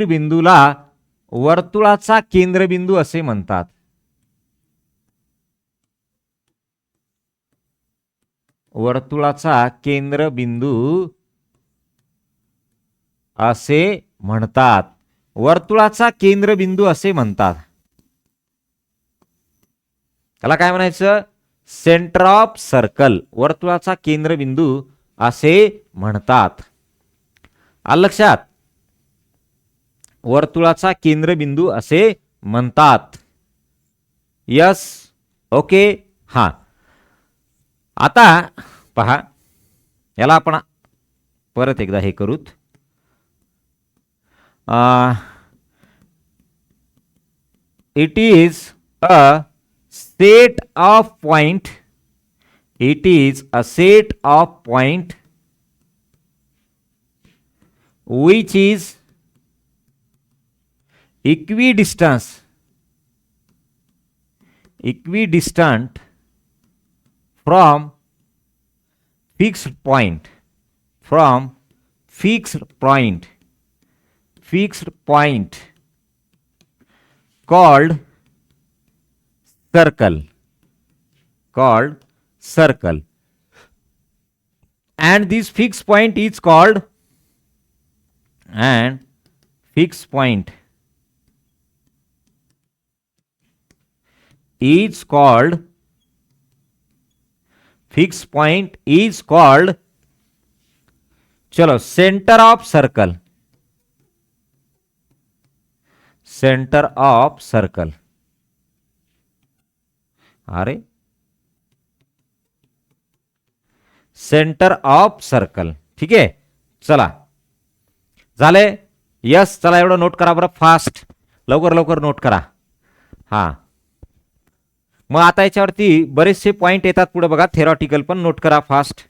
बिंदूला वर्तुळाचा केंद्रबिंदू असे म्हणतात. वर्तुळाचा केंद्रबिंदू असे म्हणतात. वर्तुळाचा केंद्रबिंदू असे म्हणतात. त्याला काय म्हणायचं? Centre of circle. वर्तुळाचा केंद्रबिंदू असे म्हणतात. आलं लक्षात? वर्तुळाचा केंद्रबिंदू असे म्हणतात. यस. ओके. हा, आता पहा, याला आपण परत एकदा हे करूत. It is a set of point. It is a set of point which is equidistant from fixed point called circle, and this fixed point is called चलो सेंटर ऑफ सर्कल. अरे, सेंटर ऑफ सर्कल. ठीक आहे. चला, झाले. यस. चला, एवढं नोट करा बरं फास्ट. लवकर नोट करा. हा, मग आता याच्यावरती बरेचसे पॉइंट येतात पुढे बघा. थेरॉटिकल पण नोट करा फास्ट.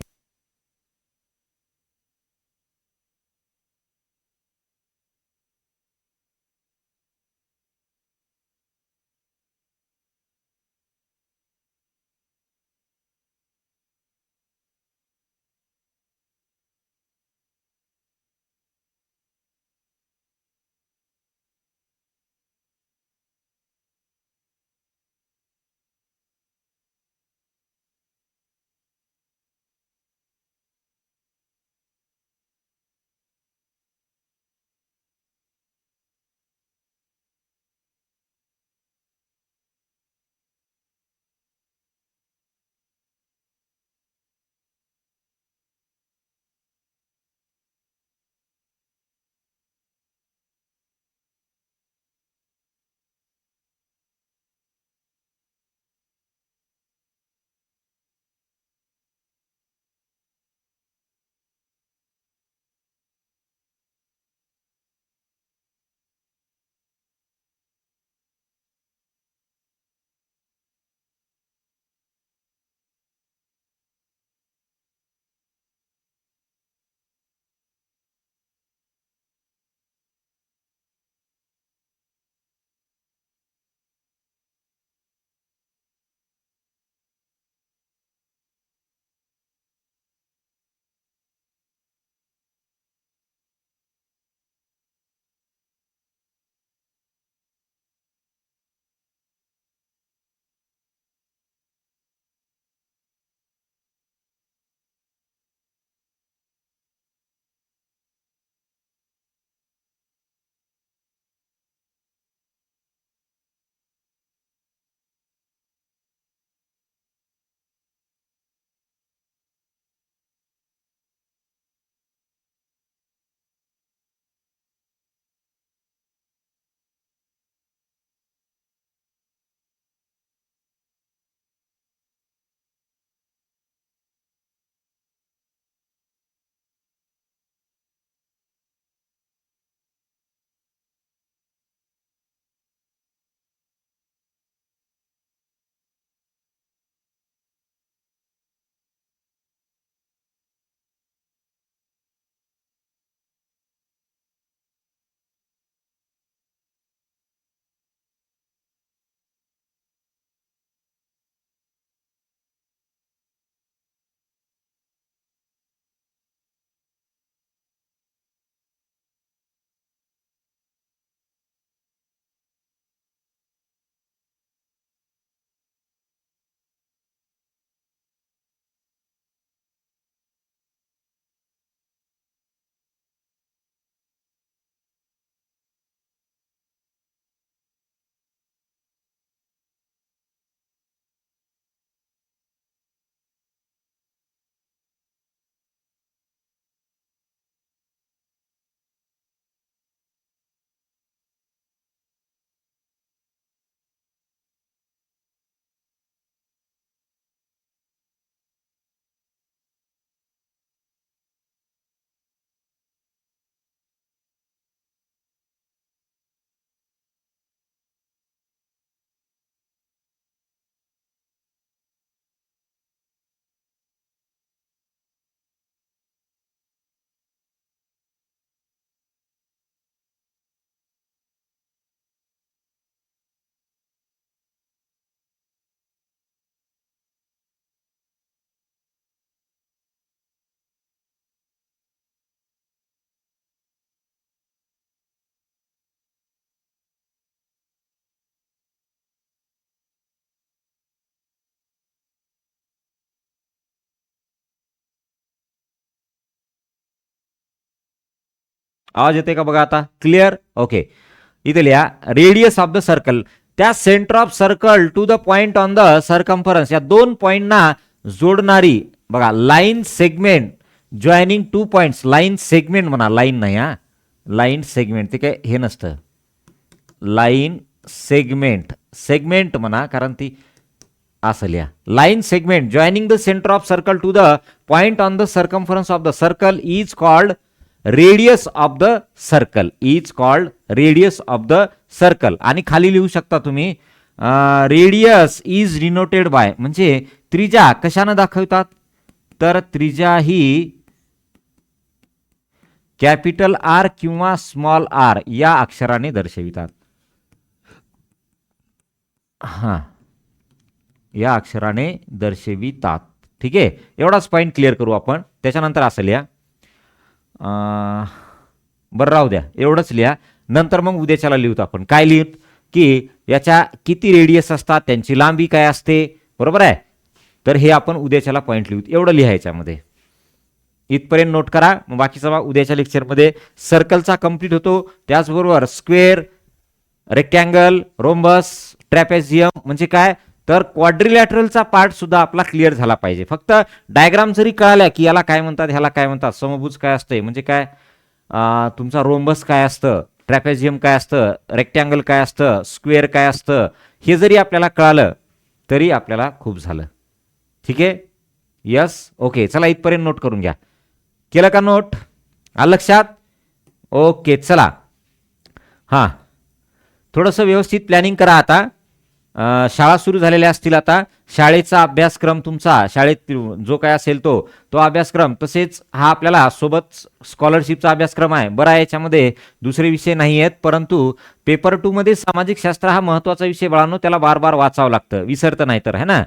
आवाज येते का बघा आता? क्लिअर? ओके. इथे लिहा रेडियस ऑफ द सर्कल, त्या centre of circle to the point on the circumference, या दोन पॉइंटना जोडणारी बघा line segment joining two points. Line segment म्हणा, लाईन नाही हा, लाईन सेगमेंट. ते काय हे नसतं, लाईन सेगमेंट, सेगमेंट म्हणा कारण ती असं लिहा. Line segment joining the centre of circle to the point on the circumference of the circle is called radius of the circle, is called radius of the circle. आणि खाली लिहू शकता तुम्ही रेडियस इज डिनोटेड बाय, म्हणजे त्रिज्या कशानं दाखवतात, तर त्रिज्या ही कॅपिटल आर किंवा स्मॉल आर या अक्षराने दर्शवितात. हा, या अक्षराने दर्शवितात. ठीक आहे, एवढाच पॉइंट क्लिअर करू आपण. त्याच्यानंतर असं लिहा, बरं राहू द्या, एवढंच लिहा. नंतर मग उद्याच्याला लिहूत आपण. काय लिहूत की याच्या किती रेडियस असतात, त्यांची लांबी काय असते, बरोबर आहे. तर हे आपण उद्याच्याला पॉइंट लिहूत, एवढं लिहा याच्यामध्ये. इथपर्यंत नोट करा. मग बाकीचा उद्याच्या लेक्चरमध्ये सर्कलचा कंप्लीट होतो. त्याचबरोबर स्क्वेअर, रेक्टँगल, रोम्बस, ट्रॅपेझियम म्हणजे काय, तर क्वाड्रिलॅटरलचा पार्ट सुद्धा आपला क्लिअर झाला पाहिजे. फक्त डायग्राम जरी कळाल्या की याला काय म्हणतात, ह्याला काय म्हणतात, समभुज काय असते म्हणजे काय, तुमचा रोम्बस काय असतं, ट्रॅपेझियम काय असतं, रेक्टँगल काय असतं, स्क्वेअर काय असतं, हे जरी आपल्याला कळालं तरी आपल्याला खूप झालं. ठीक आहे, यस, ओके. चला इथपर्यंत नोट करून घ्या. केलं का नोट? आलं लक्षात? ओके, चला. हां, थोडंसं व्यवस्थित प्लॅनिंग करा. आता शाळा सुरू झालेल्या असतील. आता शाळेचा अभ्यासक्रम तुमचा, शाळेत जो काय असेल तो अभ्यासक्रम, तसेच हा आपल्याला सोबत स्कॉलरशिपचा अभ्यासक्रम आहे. बरं आहे, याच्यामध्ये दुसरे विषय नाही आहेत, परंतु पेपर 2 मध्ये सामाजिक शास्त्र हा महत्त्वाचा विषय बाळांनो, त्याला बार बार वाचावं लागतं, विसरतं नाही तर, है ना.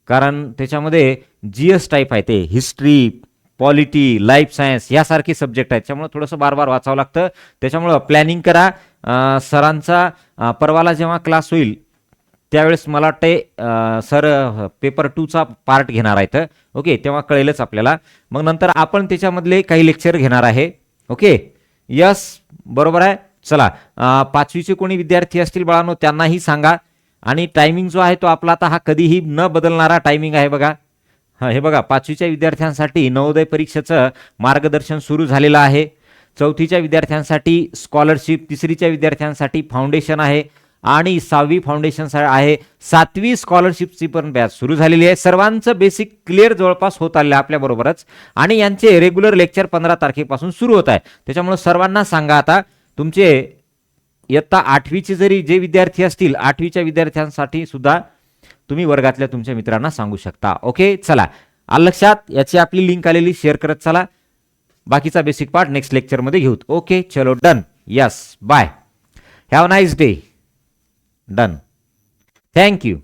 कारण त्याच्यामध्ये जीएस टाईप आहे, ते हिस्ट्री, पॉलिटी, लाईफ सायन्स यासारखे सब्जेक्ट आहेत. त्याच्यामुळे थोडंसं बार बार वाचावं लागतं. त्याच्यामुळं प्लॅनिंग करा. सरांचा परवाला जेव्हा क्लास होईल त्यावेळेस मला वाटते सर पेपर 2चा पार्ट घेणार आहेत. ओके, तेव्हा कळेलच आपल्याला. मग नंतर आपण त्याच्यामधले काही लेक्चर घेणार आहे. ओके, यस, बरोबर आहे. चला, 5वीचे कोणी विद्यार्थी असतील बाळांनो त्यांनाही सांगा. आणि टायमिंग जो आहे तो आपला आता हा कधीही न बदलणारा टायमिंग आहे बघा. हा, हे बघा, 5वीच्या विद्यार्थ्यांसाठी नवोदय परीक्षेचं मार्गदर्शन सुरू झालेलं आहे. 4थीच्या विद्यार्थ्यांसाठी स्कॉलरशिप, 3रीच्या विद्यार्थ्यांसाठी फाउंडेशन आहे आणि 6वी फाउंडेशन आहे. 7वी स्कॉलरशिपची पण बॅच सुरू झालेली आहे. सर्वांचं बेसिक क्लिअर जवळपास होत आलेलं आहे आपल्याबरोबरच. आणि यांचे रेग्युलर लेक्चर 15 तारखेपासून सुरू होत आहे. त्याच्यामुळे सर्वांना सांगा, आता तुमचे इयत्ता 8वीचे जरी जे विद्यार्थी असतील, 8वीच्या विद्यार्थ्यांसाठी सुद्धा तुम्ही वर्गातल्या तुमच्या मित्रांना सांगू शकता. ओके, चला, आलं लक्षात? याची आपली लिंक आलेली, शेअर करत चला. बाकीचा बेसिक पार्ट नेक्स्ट लेक्चरमध्ये घेऊत. ओके, चलो, done. Yes, bye, have a nice day. Done. Thank you.